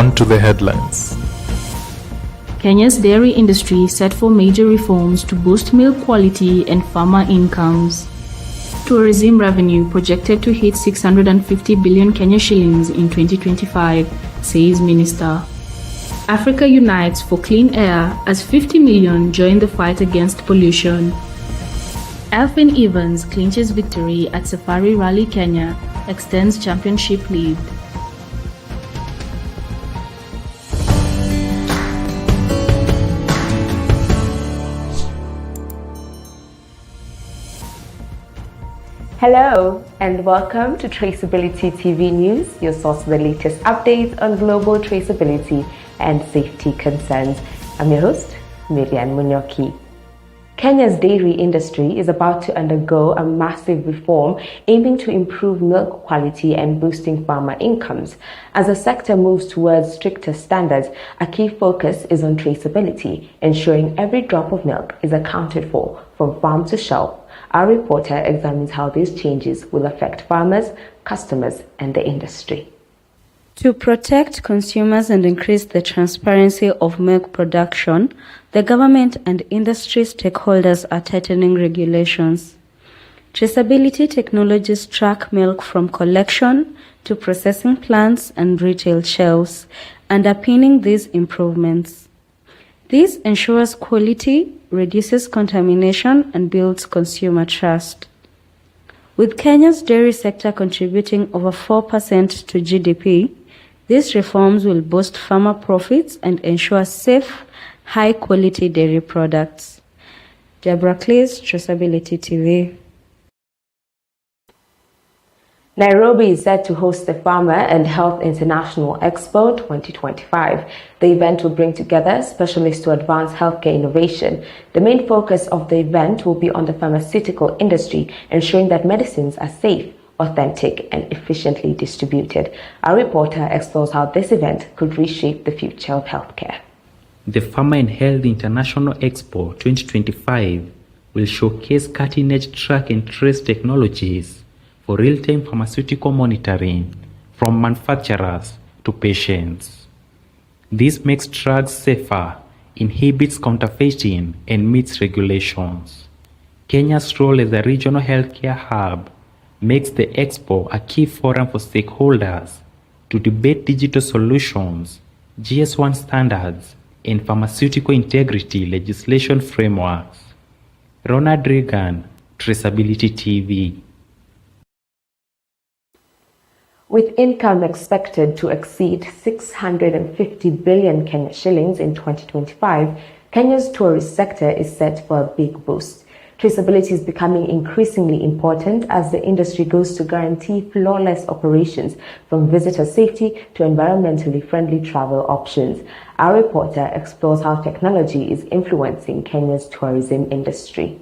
On to the headlines. Kenya's dairy industry set for major reforms to boost milk quality and farmer incomes. Tourism revenue projected to hit 650 billion Kenya shillings in 2025, says Minister. Africa unites for clean air as 50 million join the fight against pollution. Elfin Evans clinches victory at Safari Rally Kenya, extends championship lead. Hello and welcome to Traceability TV News, your source for the latest updates on global traceability and safety concerns. I'm your host, Miriam Munyoki. Kenya's dairy industry is about to undergo a massive reform aiming to improve milk quality and boosting farmer incomes. As the sector moves towards stricter standards, a key focus is on traceability, ensuring every drop of milk is accounted for from farm to shelf. Our reporter examines how these changes will affect farmers, customers, and the industry. To protect consumers and increase the transparency of milk production, the government and industry stakeholders are tightening regulations. Traceability technologies track milk from collection to processing plants and retail shelves, underpinning these improvements. This ensures quality, reduces contamination, and builds consumer trust. With Kenya's dairy sector contributing over 4% to GDP, these reforms will boost farmer profits and ensure safe, high-quality dairy products. Deborah Cleese, Traceability TV. Nairobi is set to host the Farmer and Health International Expo 2025. The event will bring together specialists to advance healthcare innovation. The main focus of the event will be on the pharmaceutical industry, ensuring that medicines are safe, authentic, and efficiently distributed. Our reporter explores how this event could reshape the future of healthcare. The Farmer and Health International Expo 2025 will showcase cutting-edge track and trace technologies for real-time pharmaceutical monitoring from manufacturers to patients. This makes drugs safer, inhibits counterfeiting, and meets regulations. Kenya's role as a regional healthcare hub makes the expo a key forum for stakeholders to debate digital solutions, GS1 standards, and pharmaceutical integrity legislation frameworks. Ronald Reagan, Traceability TV. With income expected to exceed 650 billion Kenya shillings in 2025, Kenya's tourist sector is set for a big boost. Traceability is becoming increasingly important as the industry goes to guarantee flawless operations, from visitor safety to environmentally friendly travel options. Our reporter explores how technology is influencing Kenya's tourism industry.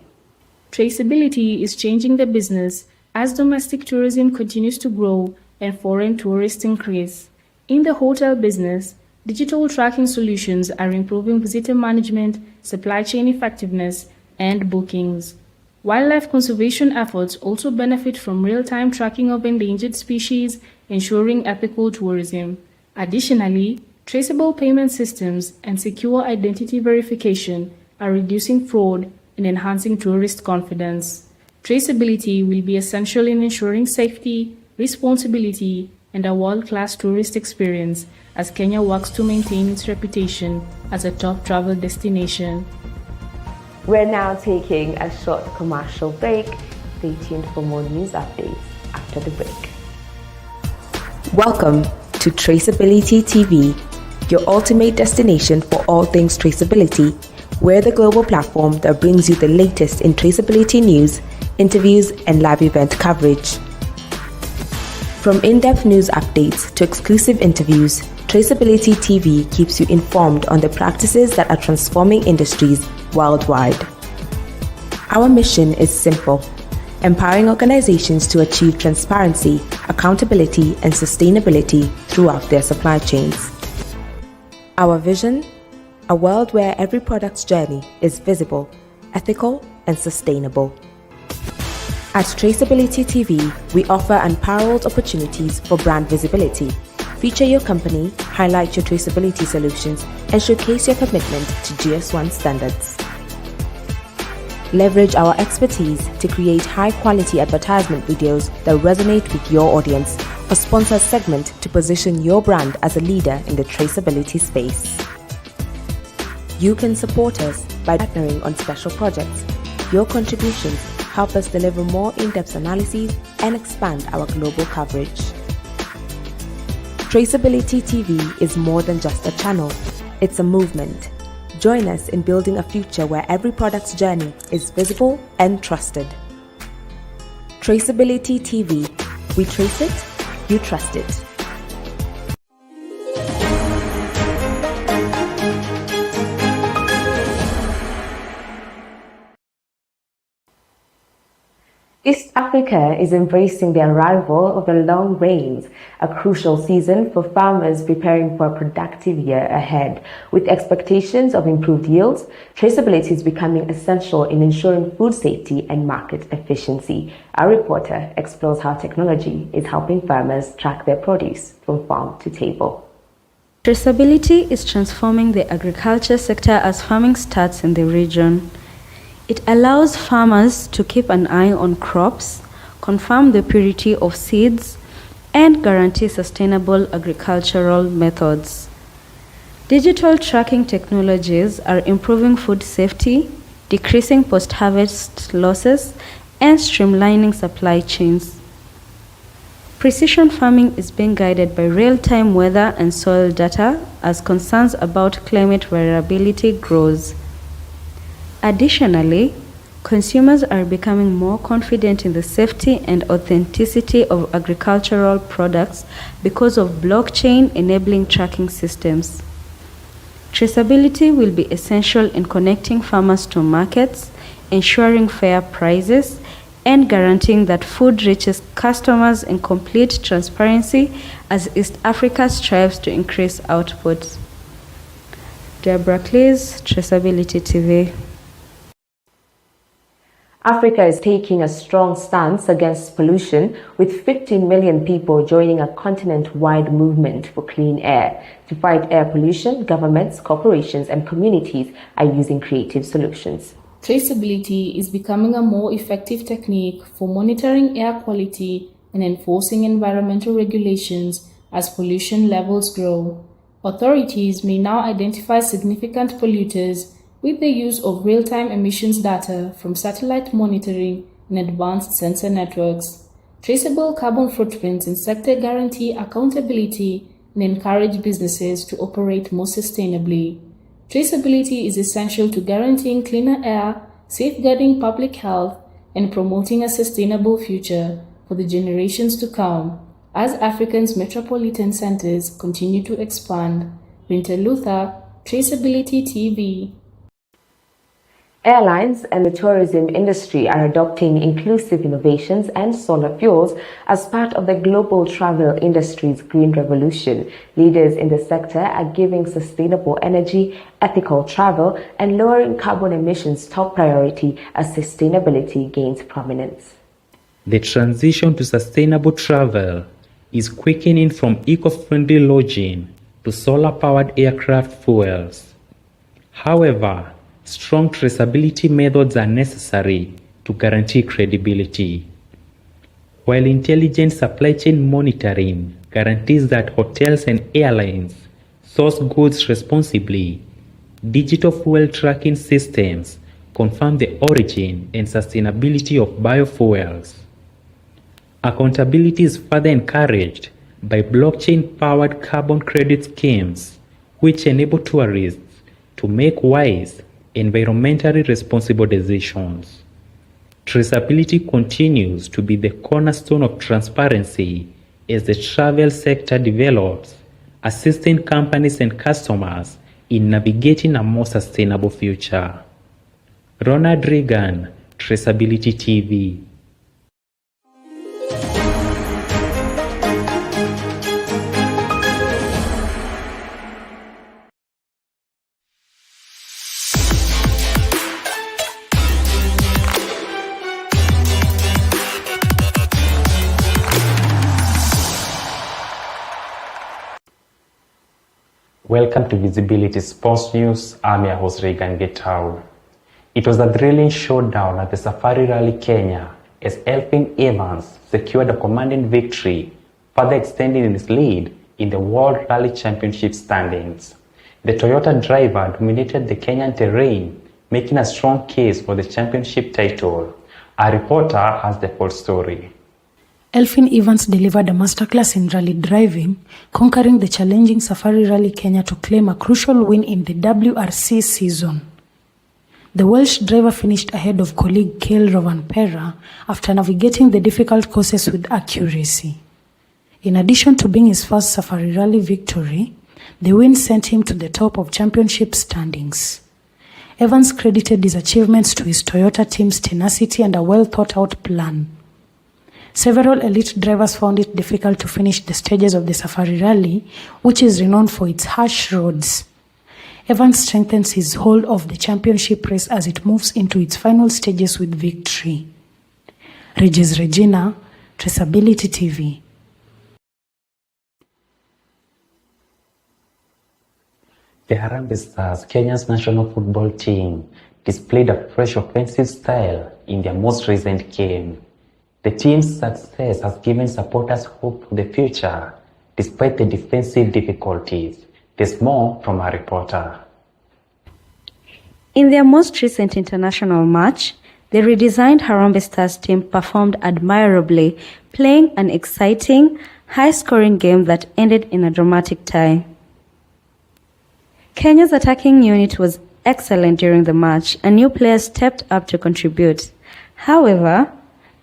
Traceability is changing the business as domestic tourism continues to grow and foreign tourists increase. In the hotel business, digital tracking solutions are improving visitor management, supply chain effectiveness, and bookings. Wildlife conservation efforts also benefit from real-time tracking of endangered species, ensuring ethical tourism. Additionally, traceable payment systems and secure identity verification are reducing fraud and enhancing tourist confidence. Traceability will be essential in ensuring safety, responsibility, and a world-class tourist experience as Kenya works to maintain its reputation as a top travel destination. We're now taking a short commercial break. Stay tuned for more news updates after the break. Welcome to Traceability TV, your ultimate destination for all things traceability. We're the global platform that brings you the latest in traceability news, interviews, and live event coverage. From in-depth news updates to exclusive interviews, Traceability TV keeps you informed on the practices that are transforming industries worldwide. Our mission is simple: empowering organizations to achieve transparency, accountability, and sustainability throughout their supply chains. Our vision: a world where every product's journey is visible, ethical, and sustainable. At Traceability TV, we offer unparalleled opportunities for brand visibility, Feature your company, highlight your traceability solutions, and showcase your commitment to GS1 standards. Leverage our expertise to create high-quality advertisement videos that resonate with your audience, or sponsor a segment to position your brand as a leader in the traceability space. You can support us by partnering on special projects. Your contributions help us deliver more in-depth analyses and expand our global coverage. Traceability TV is more than just a channel, it's a movement. Join us in building a future where every product's journey is visible and trusted. Traceability TV. We trace it, you trust it. East Africa is embracing the arrival of the long rains, a crucial season for farmers preparing for a productive year ahead. With expectations of improved yields, traceability is becoming essential in ensuring food safety and market efficiency. Our reporter explores how technology is helping farmers track their produce from farm to table. Traceability is transforming the agriculture sector as farming starts in the region. It allows farmers to keep an eye on crops, confirm the purity of seeds, and guarantee sustainable agricultural methods. Digital tracking technologies are improving food safety, decreasing post-harvest losses, and streamlining supply chains. Precision farming is being guided by real-time weather and soil data as concerns about climate variability grows. Additionally, consumers are becoming more confident in the safety and authenticity of agricultural products because of blockchain-enabling tracking systems. Traceability will be essential in connecting farmers to markets, ensuring fair prices, and guaranteeing that food reaches customers in complete transparency as East Africa strives to increase output. Deborah Cleese, Traceability TV. Africa is taking a strong stance against pollution, with 15 million people joining a continent-wide movement for clean air. To fight air pollution, governments, corporations, and communities are using creative solutions. Traceability is becoming a more effective technique for monitoring air quality and enforcing environmental regulations as pollution levels grow. Authorities may now identify significant polluters with the use of real-time emissions data from satellite monitoring and advanced sensor networks. Traceable carbon footprints in sector guarantee accountability and encourage businesses to operate more sustainably. Traceability is essential to guaranteeing cleaner air, safeguarding public health, and promoting a sustainable future for the generations to come as Africa's metropolitan centers continue to expand. Winter Luther, Traceability TV. Airlines and the tourism industry are adopting inclusive innovations and solar fuels as part of the global travel industry's green revolution. Leaders in the sector are giving sustainable energy, ethical travel, and lowering carbon emissions top priority as sustainability gains prominence. The transition to sustainable travel is quickening from eco-friendly lodging to solar-powered aircraft fuels. However, strong traceability methods are necessary to guarantee credibility. While intelligent supply chain monitoring guarantees that hotels and airlines source goods responsibly, digital fuel tracking systems confirm the origin and sustainability of biofuels. Accountability is further encouraged by blockchain-powered carbon credit schemes, which enable tourists to make wise, environmentally responsible decisions. Traceability continues to be the cornerstone of transparency as the travel sector develops, assisting companies and customers in navigating a more sustainable future. Ronald Reagan, Traceability TV. Welcome to Visibility Sports News. I'm your host Regan Getau. It was a thrilling showdown at the Safari Rally Kenya as Elfyn Evans secured a commanding victory, further extending his lead in the World Rally Championship standings. The Toyota driver dominated the Kenyan terrain, making a strong case for the championship title. Our reporter has the full story. Elfyn Evans delivered a masterclass in rally driving, conquering the challenging Safari Rally Kenya to claim a crucial win in the WRC season. The Welsh driver finished ahead of colleague Kale Rovanpera after navigating the difficult courses with accuracy. In addition to being his first Safari Rally victory, the win sent him to the top of championship standings. Evans credited his achievements to his Toyota team's tenacity and a well-thought-out plan. Several elite drivers found it difficult to finish the stages of the Safari Rally, which is renowned for its harsh roads. Evans strengthens his hold of the championship race as it moves into its final stages with victory. Regis Regina, Traceability TV. The Harambee Stars, Kenya's national football team, displayed a fresh offensive style in their most recent game. The team's success has given supporters hope for the future, despite the defensive difficulties. There's more from our reporter. In their most recent international match, the redesigned Harambee Stars team performed admirably, playing an exciting, high-scoring game that ended in a dramatic tie. Kenya's attacking unit was excellent during the match, and new players stepped up to contribute. However,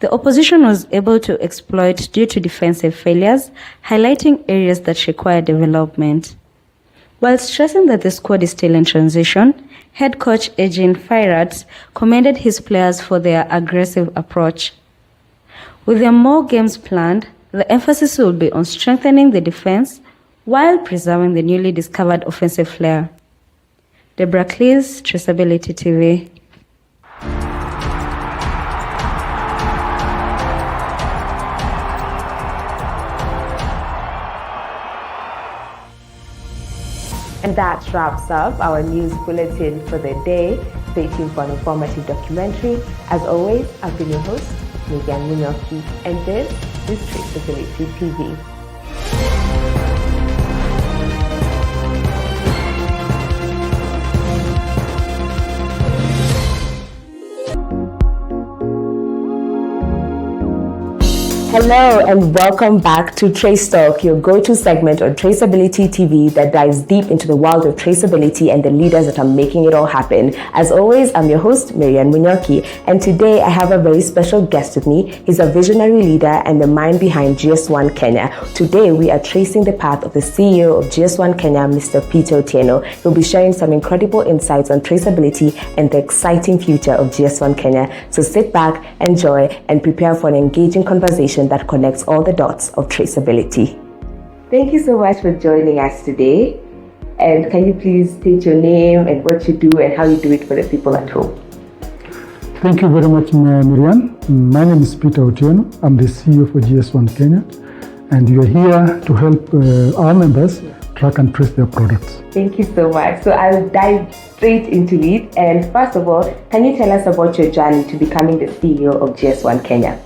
the opposition was able to exploit due to defensive failures, highlighting areas that require development. While stressing that the squad is still in transition, head coach Eugene Firat commended his players for their aggressive approach. With their more games planned, the emphasis will be on strengthening the defense while preserving the newly discovered offensive flair. Deborah Cleese, Traceability TV. And that wraps up our news bulletin for the day. Stay tuned for an informative documentary. As always, I've been your host, Megan Munyoki, and this is Traceability TV. Hello and welcome back to Trace Talk, your go-to segment on Traceability TV that dives deep into the world of traceability and the leaders that are making it all happen. As always, I'm your host, Marianne Munyoki, and today I have a very special guest with me. He's a visionary leader and the mind behind GS1 Kenya. Today, we are tracing the path of the CEO of GS1 Kenya, Mr. Peter Otieno. He'll be sharing some incredible insights on traceability and the exciting future of GS1 Kenya. So sit back, enjoy, and prepare for an engaging conversation that connects all the dots of traceability. Thank you so much for joining us today. And can you please state your name and what you do and how you do it for the people at home? Thank you very much, Miriam. My name is Peter Otieno. I'm the CEO for GS1 Kenya, and we are here to help our members track and trace their products. Thank you so much. So I'll dive straight into it. And first of all, can you tell us about your journey to becoming the CEO of GS1 Kenya?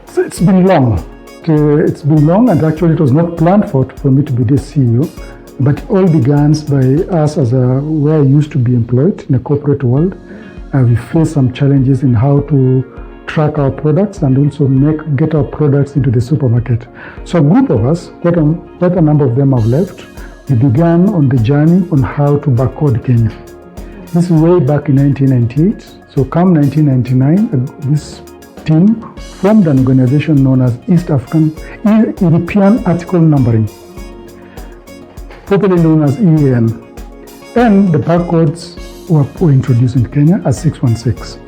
So it's been long. And actually it was not planned for me to be the CEO, but it all began by us where I used to be employed in a corporate world. We faced some challenges in how to track our products and also get our products into the supermarket. So a group of us, quite a number of them have left. We began on the journey on how to barcode Kenya. This is way back in 1998. So come 1999, this team formed an organization known as East African European Article Numbering, popularly known as EAN. And the barcodes were introduced in Kenya as 616.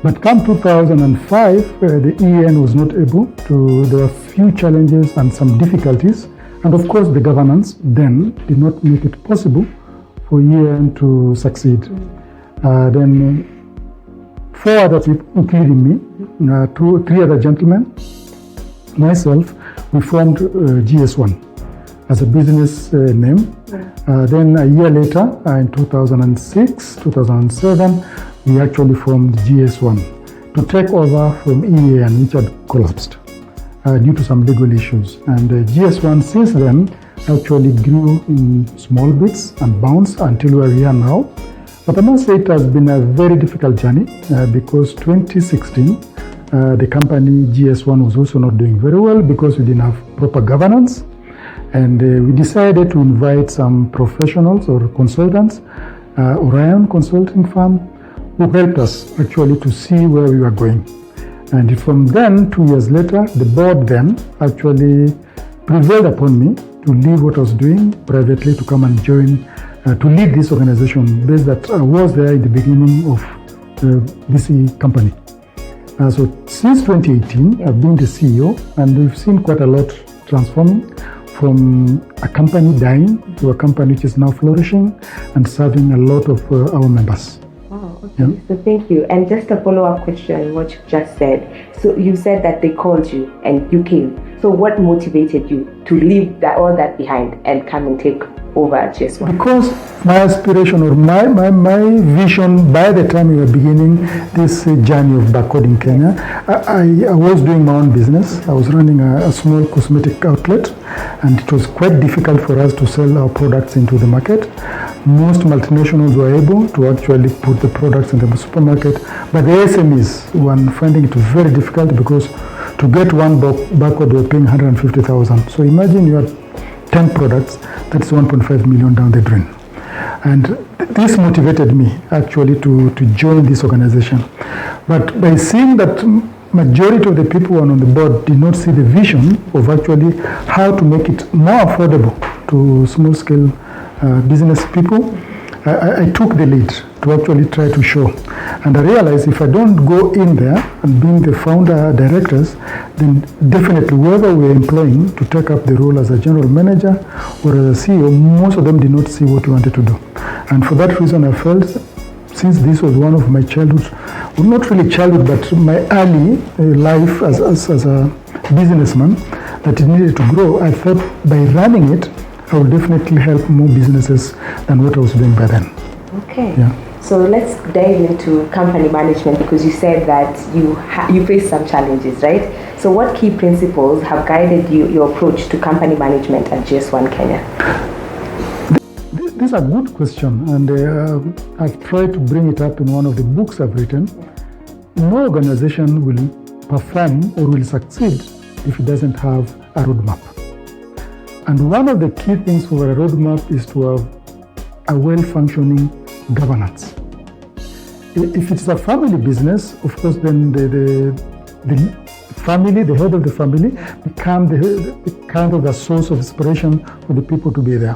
But come 2005, the EAN was not able to, there were a few challenges and some difficulties. And of course, the governance then did not make it possible for EAN to succeed. Then 4 other people, including me, 3 other gentlemen, myself, we formed GS1. as a business name. Then a year later, in 2006, 2007, we actually formed GS1 to take over from EAN, which had collapsed due to some legal issues. And GS1 since then actually grew in small bits and bounds until where we are now. But I must say it has been a very difficult journey because 2016, the company GS1 was also not doing very well because we didn't have proper governance. And we decided to invite some professionals or consultants, Orion consulting firm, who helped us actually to see where we were going. And from then, 2 years later, the board then actually prevailed upon me to leave what I was doing privately to come and join, to lead this organization based that I was there in the beginning of the BC company. So since 2018, I've been the CEO, and we've seen quite a lot transforming from a company dying to a company which is now flourishing and serving a lot of our members. Oh, okay. Yeah. So thank you. And just a follow-up question, what you just said. So you said that they called you and you came. So what motivated you to leave all that behind and come and take over GS1? Because my aspiration or my vision by the time we were beginning this journey of Barcodes in Kenya, I was doing my own business. I was running a small cosmetic outlet, and it was quite difficult for us to sell our products into the market. Most multinationals were able to actually put the products in the supermarket, but the SMEs were finding it very difficult because to get one barcode they were paying 150,000. So imagine you have 10 products, that's 1.5 million down the drain. And this motivated me actually to join this organization. But by seeing that majority of the people on the board did not see the vision of actually how to make it more affordable to small scale business people, I took the lead to actually try to show. And I realized if I don't go in there and being the founder directors, then definitely whoever we're employing to take up the role as a general manager or as a CEO, most of them did not see what we wanted to do. And for that reason, I felt, since this was one of my childhood, well, not really childhood, but my early life as a businessman, that it needed to grow, I thought by running it, I would definitely help more businesses than what I was doing by then. Okay. Yeah. So let's dive into company management, because you said that you faced some challenges, right? So what key principles have guided your approach to company management at GS1 Kenya? This is a good question, and I've tried to bring it up in one of the books I've written. No organization will perform or will succeed if it doesn't have a roadmap. And one of the key things for a roadmap is to have a well-functioning governance. If it's a family business, of course, then the family, the head of the family, become the kind of the source of inspiration for the people to be there.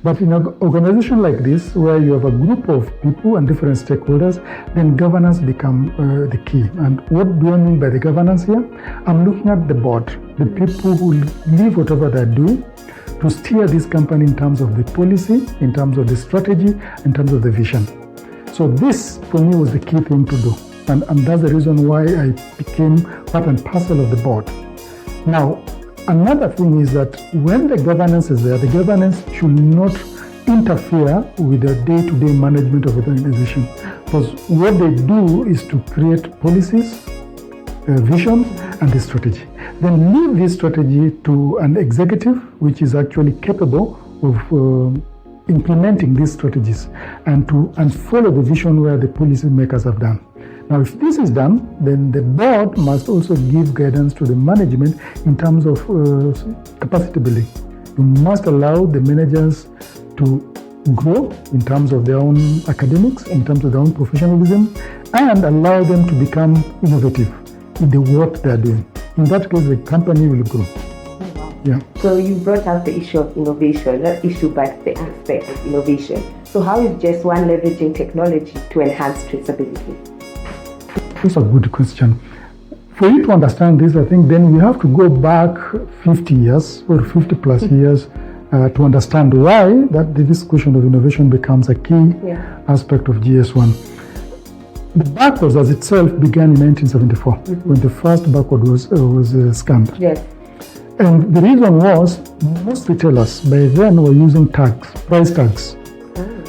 But in an organization like this, where you have a group of people and different stakeholders, then governance become the key. And what do I mean by the governance here? I'm looking at the board, the people who leave whatever they're doing to steer this company in terms of the policy, in terms of the strategy, in terms of the vision. So this, for me, was the key thing to do. And that's the reason why I became part and parcel of the board. Now, another thing is that when the governance is there, the governance should not interfere with the day-to-day management of the organization. Because what they do is to create policies, vision, and the strategy. Then leave this strategy to an executive, which is actually capable of implementing these strategies and follow the vision where the policy makers have done. Now, if this is done, then the board must also give guidance to the management in terms of capacity building. You must allow the managers to grow in terms of their own academics, in terms of their own professionalism, and allow them to become innovative in the work they're doing. In that case, the company will grow. Yeah. So you brought up the issue of innovation, not issue, but the aspect of innovation. So how is GS1 leveraging technology to enhance traceability? That's a good question. For you to understand this, I think then we have to go back 50 years or 50 plus years to understand why this question of innovation becomes a key aspect of GS1. The Barcodes as itself began in 1974 when the first barcode was scanned. Yes. And the reason was most retailers by then were using tags, price tags.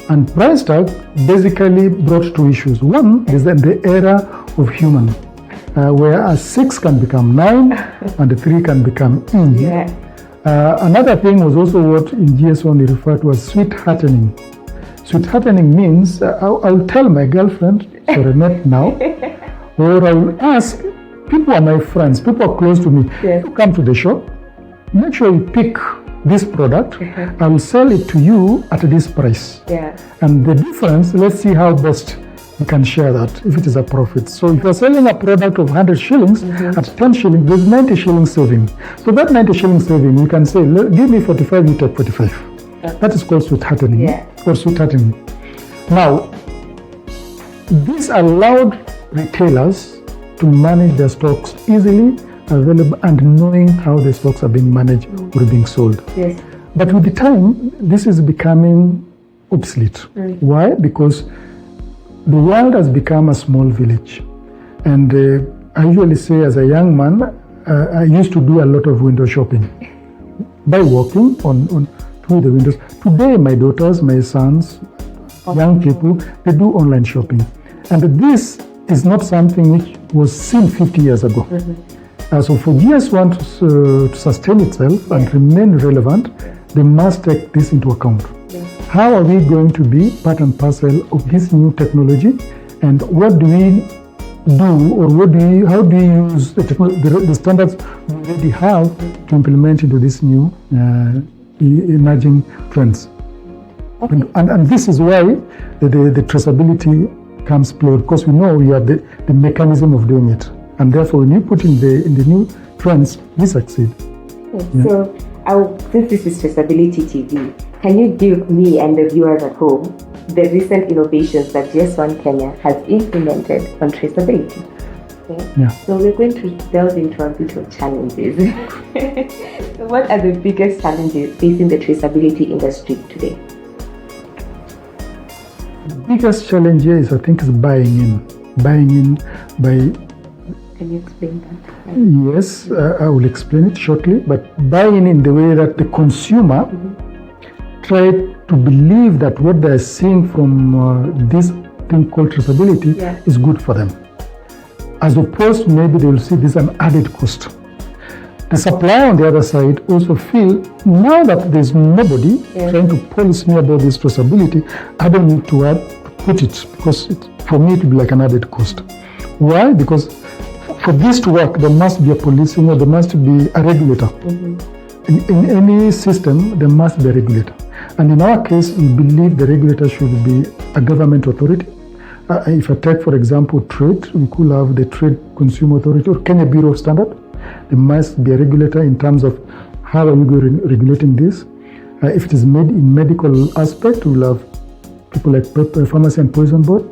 And price tag basically brought two issues. One is that the era of human, where a 6 can become 9 and a 3 can become E. Yeah. Another thing was also what in GS1 we refer to as sweetheartening. Sweetheartening means I'll tell my girlfriend, sorry, not now, or I will ask, people are my friends, people are close to me, Yes. you come to the shop, make sure you pick this product, I will sell it to you at this price. Yeah. And the difference, let's see how best we can share that, if it is a profit. So if you're selling a product of 100 shillings, at 10 shillings, there's 90 shillings saving. So that 90 shillings saving, you can say, give me 45, you take 45. That is called sweetheartening, Yeah. or sweetheartening. Now, this allowed retailers to manage their stocks easily, available, and knowing how the stocks are being managed or being sold. Yes. But with the time, this is becoming obsolete. Why? Because the world has become a small village. And I usually say as a young man, I used to do a lot of window shopping by walking on through the windows. Today, my daughters, my sons, young people, they do online shopping. And this is not something which was seen 50 years ago. So for GS1 to sustain itself and remain relevant, they must take this into account. How are we going to be part and parcel of this new technology, and what do we do, or how do we use the standards we already have to implement into this new emerging trends? Okay. And this is why the traceability comes play, because we know we have the mechanism of doing it, and therefore when you put in the new trends, we succeed. Yeah. So since this is Traceability TV, can you give me and the viewers at home the recent innovations that GS1 Kenya has implemented on traceability? Okay. Yeah. So we're going to delve into a bit of challenges. So what are the biggest challenges facing the traceability industry today? The biggest challenge here is, I think, is buying in by. Can you explain that? Yes, I will explain it shortly, but buying in the way that the consumer try to believe that what they're seeing from this thing called traceability is good for them. As opposed to maybe they will see this as an added cost. The supplier on the other side also feel, now that there's nobody trying to police me about this traceability, I don't need to put it, because for me it will be like an added cost. Why? Because for this to work, there must be a policing, or there must be a regulator. In any system, there must be a regulator. And in our case, we believe the regulator should be a government authority. If I take, for example, trade, we could have the Trade Consumer Authority or Kenya Bureau of Standard. There must be a regulator in terms of how are we regulating this. If it is made in medical aspect, we'll have people like Pharmacy and Poison Board.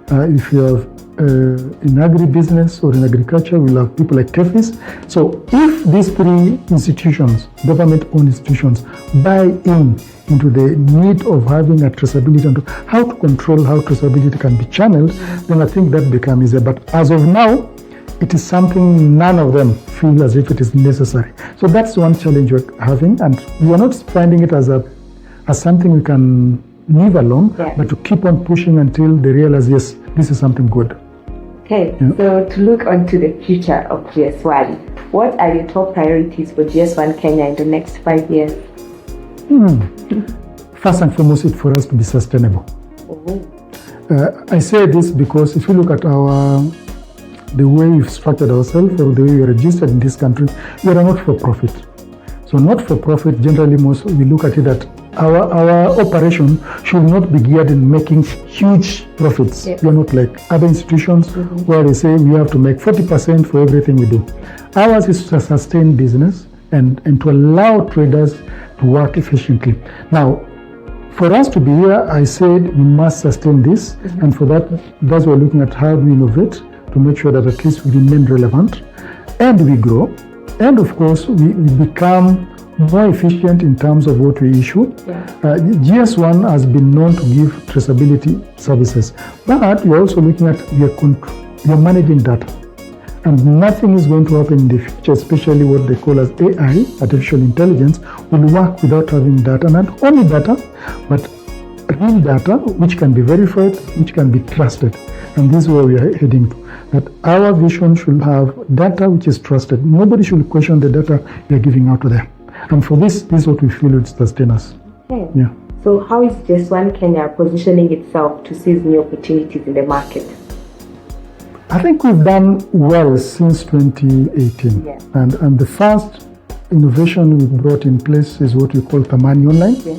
If you have in agribusiness or in agriculture, we'll have people like TEFIS. So if these three institutions, government-owned institutions, buy into the need of having a traceability and how to control how traceability can be channeled, then I think that becomes easier. But as of now, it is something none of them feel as if it is necessary. So that's one challenge we're having, and we are not finding it as something we can leave alone, but to keep on pushing until they realize, yes, this is something good. Okay, so to look onto the future of GS1, what are your top priorities for GS1 Kenya in the next 5 years? First and foremost, it's for us to be sustainable. I say this because if you look at the way we've structured ourselves, or the way we are registered in this country, we are not for profit. So not for profit, generally most we look at it that our operation should not be geared in making huge profits. We are not like other institutions where they say we have to make 40% for everything we do. Ours is to sustain business and to allow traders to work efficiently. Now, for us to be here, I said we must sustain this, and for that's why we're looking at how we innovate to make sure that at least we remain relevant and we grow, and of course we become more efficient in terms of what we issue. GS1 has been known to give traceability services, but we're also looking at we are managing data. And nothing is going to happen in the future, especially what they call as AI, artificial intelligence, will work without having data. Not only data, but real data, which can be verified, which can be trusted. And this is where we are heading to. That our vision should have data which is trusted. Nobody should question the data we are giving out to them. And for this is what we feel will sustain us. Okay. Yeah. So how is GS1 Kenya positioning itself to seize new opportunities in the market? I think we've done well since 2018. Yeah. And the first innovation we brought in place is what we call Thamani Online. Yeah.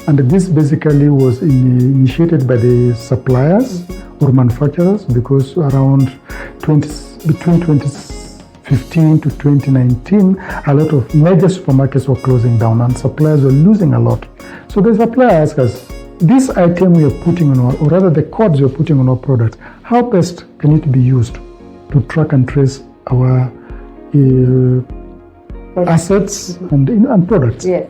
And this basically was initiated by the suppliers or manufacturers, because around between 2015 to 2019, a lot of major supermarkets were closing down and suppliers were losing a lot. So the supplier asked us, this item we are putting on our, or rather the codes we are putting on our products, how best can it be used to track and trace our assets and products? Yeah.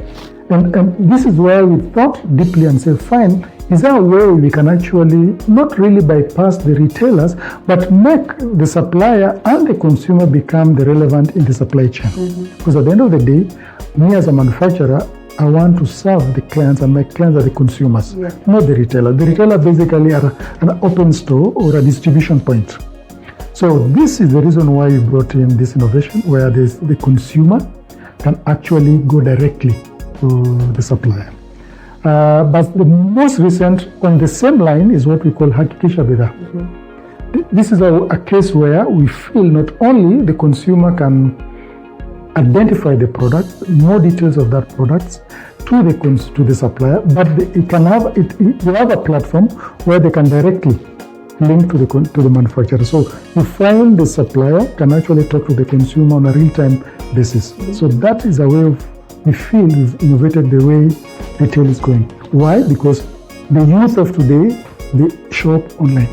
And this is where we thought deeply and said, fine, is there a way we can actually not really bypass the retailers, but make the supplier and the consumer become the relevant in the supply chain? Because at the end of the day, me as a manufacturer, I want to serve the clients, and my clients are the consumers, not the retailer. The retailer basically are an open store or a distribution point. So this is the reason why we brought in this innovation, where the consumer can actually go directly to the supplier. But the most recent on the same line is what we call Hakikisha Bidhaa. This is a case where we feel not only the consumer can identify the product, more details of that product to the supplier, but they have a platform where they can directly link to the manufacturer. So you find the supplier can actually talk to the consumer on a real-time basis. So that is a way of, we feel we've innovated the way retail is going. Why? Because the youth of today, they shop online.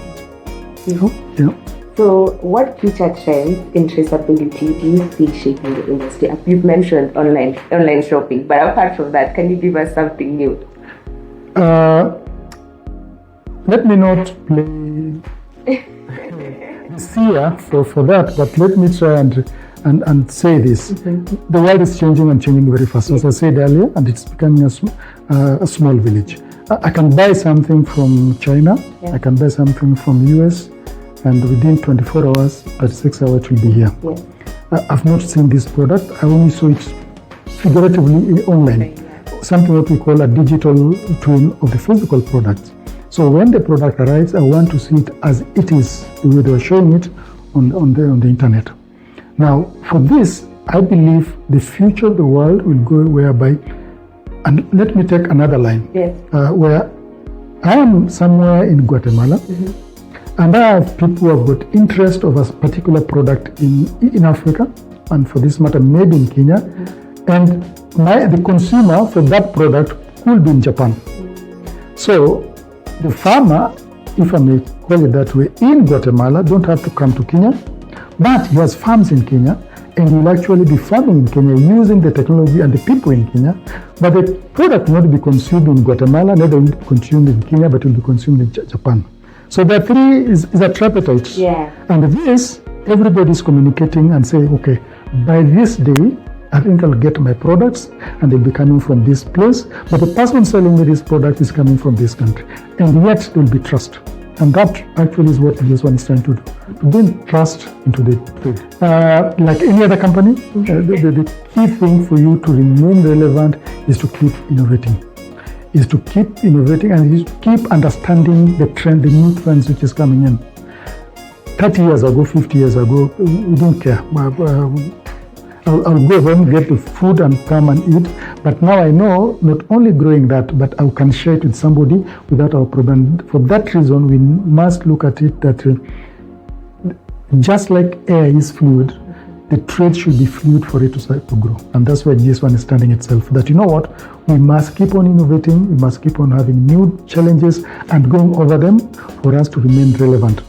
So what future trends in traceability do you see shaping the industry? You've mentioned online shopping, but apart from that, can you give us something new? Let me not play the seer for that, but let me try and say this. The world is changing and changing very fast, as I said earlier, and it's becoming a small village. I can buy something from China, I can buy something from US, and within 24 hours, 36 hours, it will be here. I've not seen this product, I only saw it figuratively online. Something that we call a digital twin of the physical product. So when the product arrives, I want to see it as it is, the way they were showing it on the internet. Now, for this, I believe the future of the world will go whereby, and let me take another line, where I am somewhere in Guatemala, and I have people who have got interest of a particular product in Africa, and for this matter, maybe in Kenya, and the consumer for that product could be in Japan. So the farmer, if I may call it that way, in Guatemala don't have to come to Kenya, but he has farms in Kenya, and he will actually be farming in Kenya using the technology and the people in Kenya, but the product will not be consumed in Guatemala, neither will be consumed in Kenya, but will be consumed in Japan. So the three is a tripartite. And this, everybody is communicating and saying, okay, by this day, I think I'll get my products and they'll be coming from this place, but the person selling me this product is coming from this country. And yet there will be trust. And that actually is what GS1 is trying to do, to bring trust into the trade. Like any other company, the key thing for you to remain relevant is to keep innovating. And is to keep understanding the trend, the new trends which is coming in. 30 years ago, 50 years ago, we didn't care. I'll go home, get the food and come and eat. But now I know not only growing that, but I can share it with somebody without our problem. For that reason, we must look at it that just like air is fluid, the trade should be fluid for it to grow. And that's why GS1 is standing itself. That, you know what, we must keep on innovating, we must keep on having new challenges and going over them for us to remain relevant.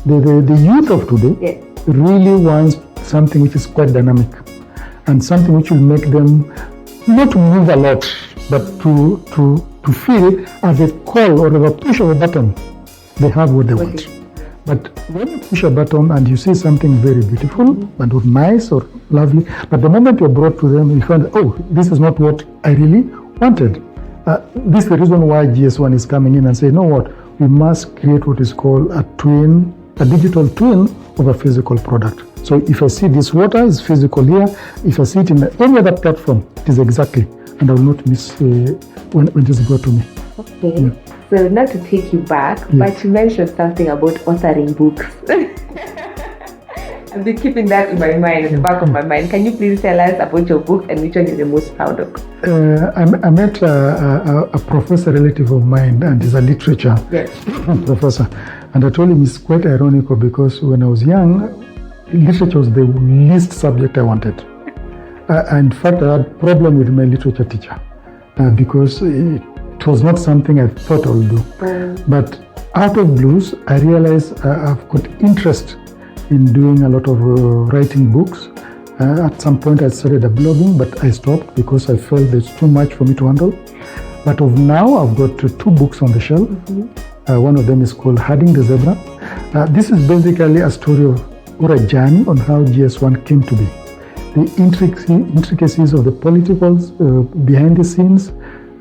The youth of today really wants something which is quite dynamic and something which will make them not move a lot, but to feel as a call or a push of a button, they have what they want. But when you push a button and you see something very beautiful and or nice or lovely, but the moment you're brought to them, you find, oh, this is not what I really wanted. This is the reason why GS1 is coming in and say, you know what, we must create what is called a digital twin of a physical product. So if I see this water is physical here, if I see it in any other platform, it is exactly, and I will not miss when it is brought to me. Okay. Yeah. So not to take you back, but you mentioned something about authoring books. I've been keeping that in my mind, in the back of my mind. Can you please tell us about your book and which one you're the most proud of? I met a professor relative of mine, and he's a literature professor. And I told him it's quite ironical because when I was young, literature was the least subject I wanted. In fact, I had a problem with my literature teacher because it was not something I thought I would do. But out of blues, I realized I've got interest in doing a lot of writing books. At some point I started a blogging, but I stopped because I felt there's too much for me to handle. But of now, I've got 2 books on the shelf. One of them is called Herding the Zebra. This is basically a story or a journey on how GS1 came to be. The intricacies of the politicals behind the scenes,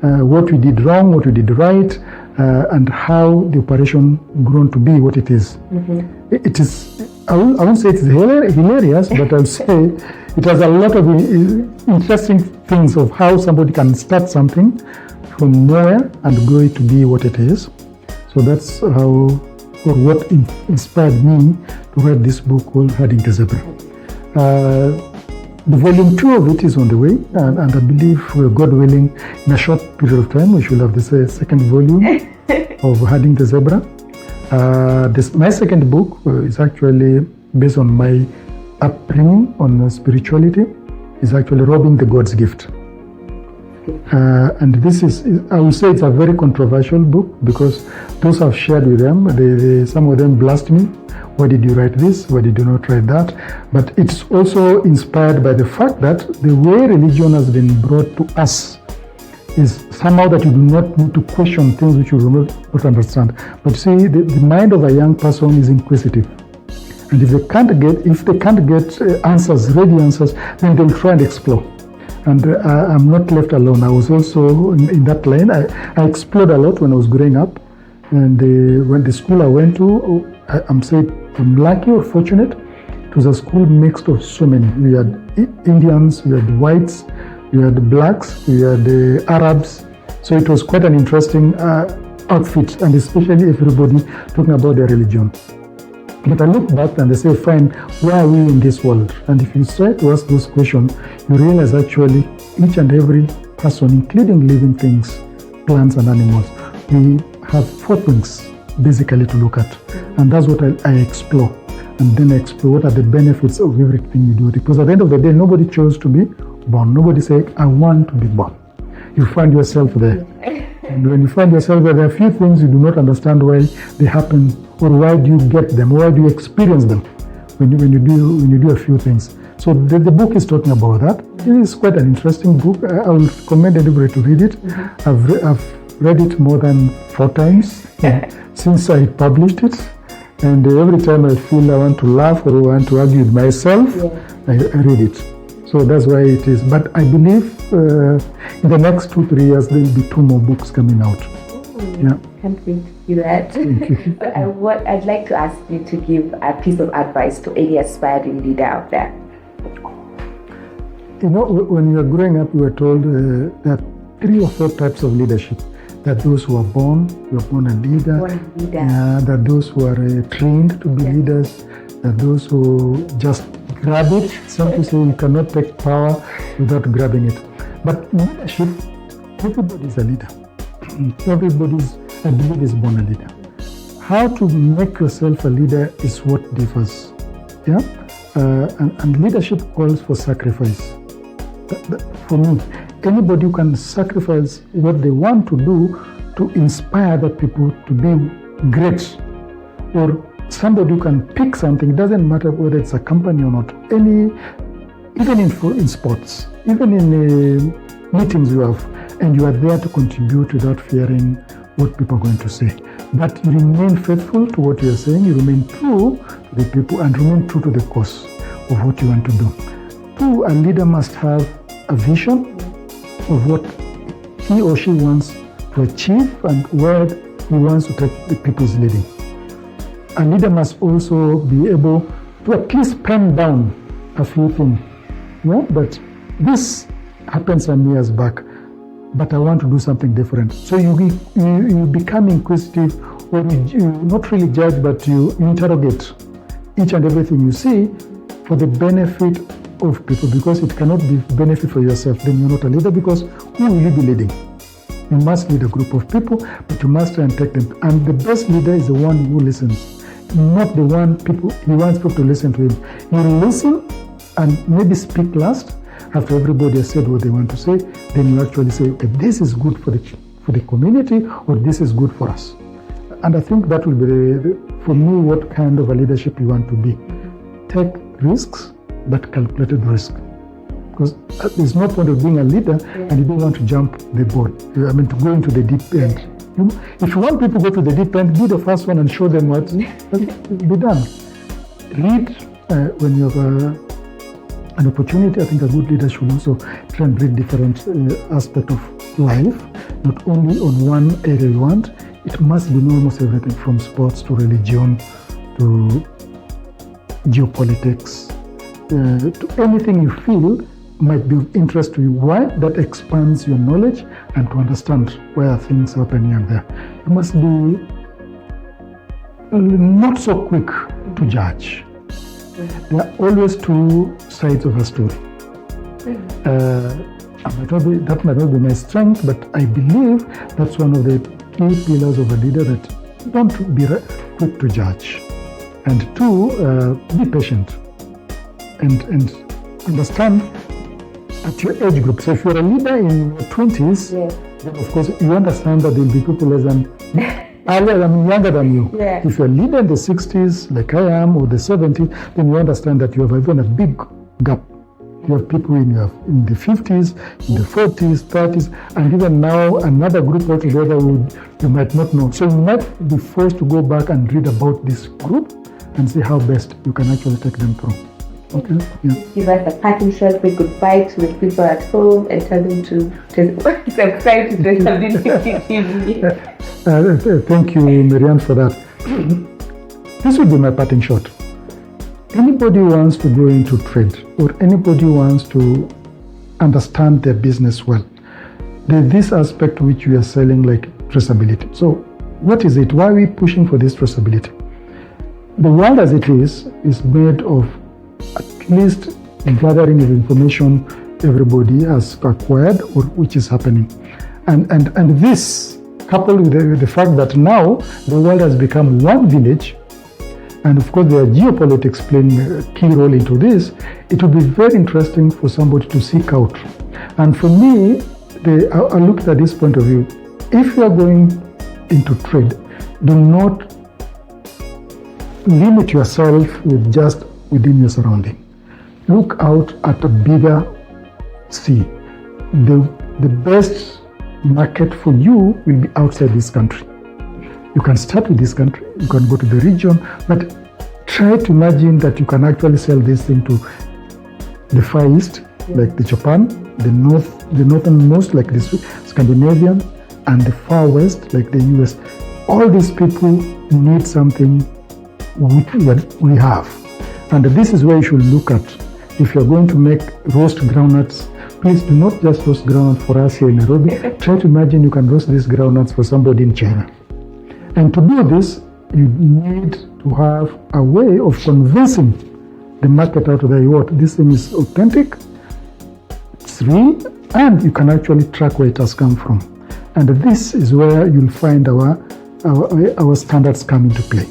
what we did wrong, what we did right, and how the operation grown to be what it is. It is, I won't say it's hilarious, but I'll say it has a lot of interesting things of how somebody can start something from nowhere and grow it to be what it is. So that's how, or what inspired me to write this book called Herding the Zebra. The volume 2 of it is on the way, and I believe, God willing, in a short period of time, we should have this second volume of Herding the Zebra. My second book is actually based on my upbringing on spirituality. It's actually Robbing the God's Gift. And this is, I would say it's a very controversial book because those I've shared with them, some of them blast me. Why did you write this? Why did you not write that? But it's also inspired by the fact that the way religion has been brought to us is somehow that you do not need to question things which you do not understand. But you see, the mind of a young person is inquisitive. And if they can't get answers, ready answers, then they'll try and explore. And I'm not left alone. I was also in that line. I explored a lot when I was growing up. And when the school I went to, I'm saying I'm lucky or fortunate. It was a school mixed of so many. We had Indians, we had whites, we had blacks, we had Arabs. So it was quite an interesting outfit, and especially everybody talking about their religion. But I look back and I say, fine, why are we in this world? And if you try to ask those questions, you realize actually each and every person, including living things, plants and animals, we have 4 things basically to look at. And that's what I explore. And then I explore what are the benefits of everything you do. Because at the end of the day, nobody chose to be born. Nobody said, I want to be born. You find yourself there. And when you find yourself there are a few things you do not understand why they happen, or why do you get them, or why do you experience them when you do a few things. So the book is talking about that. It is quite an interesting book. I will recommend anybody to read it. I've read it more than 4 times since I published it. And every time I feel I want to laugh or want to argue with myself, I read it. So that's why it is. But I believe in the next 2-3 years, there will be 2 more books coming out. Can't wait to do that. But I'd like to ask you to give a piece of advice to any aspiring leader out there. You know, when you were growing up, you were told that 3 or 4 types of leadership. That those who are born a leader. That those who are trained to be leaders. That those who just grab it. Some people say you cannot take power without grabbing it. But leadership, everybody is a leader. Everybody's, I believe, is born a leader. How to make yourself a leader is what differs. And leadership calls for sacrifice. For me, anybody who can sacrifice what they want to do to inspire other people to be great, or somebody who can pick something, it doesn't matter whether it's a company or not, even in sports, even in meetings you have, and you are there to contribute without fearing what people are going to say. but you remain faithful to what you are saying, you remain true to the people and remain true to the cause of what you want to do. 2, a leader must have a vision of what he or she wants to achieve and where he wants to take the people's leading. A leader must also be able to at least pen down a few things. Yeah, but this happened some years back, but I want to do something different. So you become inquisitive, or you not really judge, but you interrogate each and everything you see for the benefit of people, because it cannot be benefit for yourself. Then you're not a leader, because who will you be leading? You must lead a group of people, but you must try and take them. And the best leader is the one who listens, not the one he wants people to listen to him. You listen and maybe speak last after everybody has said what they want to say. Then you actually say, okay, this is good for the community, or this is good for us. And I think that will be, for me, what kind of a leadership you want to be. Take risks, but calculated risk. Because there's no point of being a leader and you don't want to jump the boat. I mean, to go into the deep end. If you want people to go to the deep end, be the first one and show them what be done. Read when you have an opportunity. I think a good leader should also try and read different aspects of life, not only on one area you want. It must be almost everything from sports to religion to geopolitics, to anything you feel might be of interest to you. Why? That expands your knowledge and to understand where things are happening and there. You must be not so quick to judge. There are always two sides of a story. That might not be my strength, but I believe that's one of the key pillars of a leader, that don't be quick to judge. And 2, be patient and understand at your age group. So if you're a leader in your 20s, then of course you understand that there will be people younger than you. Yeah. If you're a leader in the 60s, like I am, or the 70s, then you understand that you have even a big gap. You have people in the 50s, in the 40s, 30s, and even now another group altogether you might not know. So you might be forced to go back and read about this group and see how best you can actually take them through. Okay. Yeah. Give us a parting shot with goodbye to the people at home and tell them to subscribe to Traceability TV. Thank you, Marianne, for that. This would be my parting shot. Anybody who wants to go into trade, or anybody who wants to understand their business well, there's this aspect which we are selling, like traceability. So what is it? Why are we pushing for this traceability? The world as it is made of at least a gathering of information everybody has acquired or which is happening. And this, coupled with the fact that now the world has become one village, and of course there are geopolitics playing a key role into this, it would be very interesting for somebody to seek out. And for me, I looked at this point of view. If you are going into trade, do not limit yourself with just within your surrounding. Look out at a bigger sea. The best market for you will be outside this country. You can start with this country, you can go to the region, but try to imagine that you can actually sell this thing to the Far East, like the Japan, the northernmost, like the Scandinavian, and the Far West, like the US. All these people need something which we have. And this is where you should look at. If you're going to make roast groundnuts, please do not just roast groundnuts for us here in Nairobi. Try to imagine you can roast these groundnuts for somebody in China. And to do this, you need to have a way of convincing the market out there, what this thing is authentic, it's real, and you can actually track where it has come from. And this is where you'll find our standards come into play.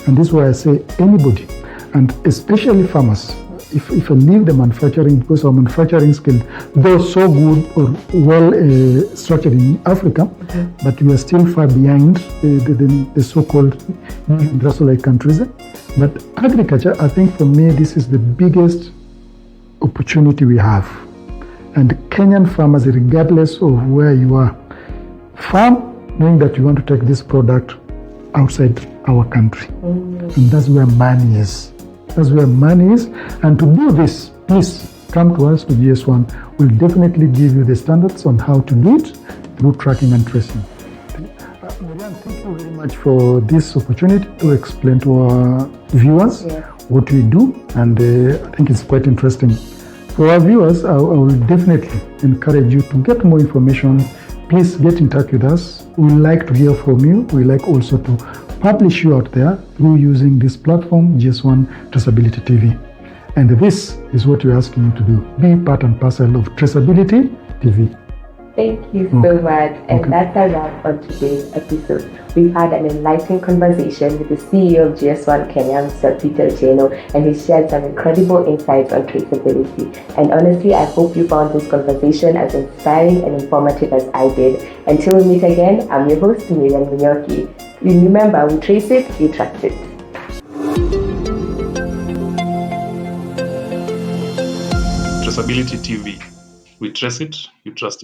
And this is why I say anybody, and especially farmers, if I leave the manufacturing, because our manufacturing skill, though so good or well structured in Africa, but we are still far behind the so-called industrialized countries. But agriculture, I think for me, this is the biggest opportunity we have. And Kenyan farmers, regardless of where you are, farm knowing that you want to take this product outside our country. And that's where money is. That's where money is. And to do this, please come to us to GS1. We'll definitely give you the standards on how to do it through tracking and tracing. Marianne, thank you very much for this opportunity to explain to our viewers what we do, and I think it's quite interesting. For our viewers, I will definitely encourage you to get more information. Please get in touch with us. We like to hear from you. We like also to publish you out there through using this platform, GS1 Traceability TV. And this is what we're asking you to do. Be part and parcel of Traceability TV. Thank you so much. And that's a wrap on today's episode. We've had an enlightening conversation with the CEO of GS1 Kenya, Mr. Peter Jeno, and he shared some incredible insights on traceability. And honestly, I hope you found this conversation as inspiring and informative as I did. Until we meet again, I'm your host, Miriam Munyoki. Remember, we trace it, we trust it. Traceability TV. We trace it, you trust it.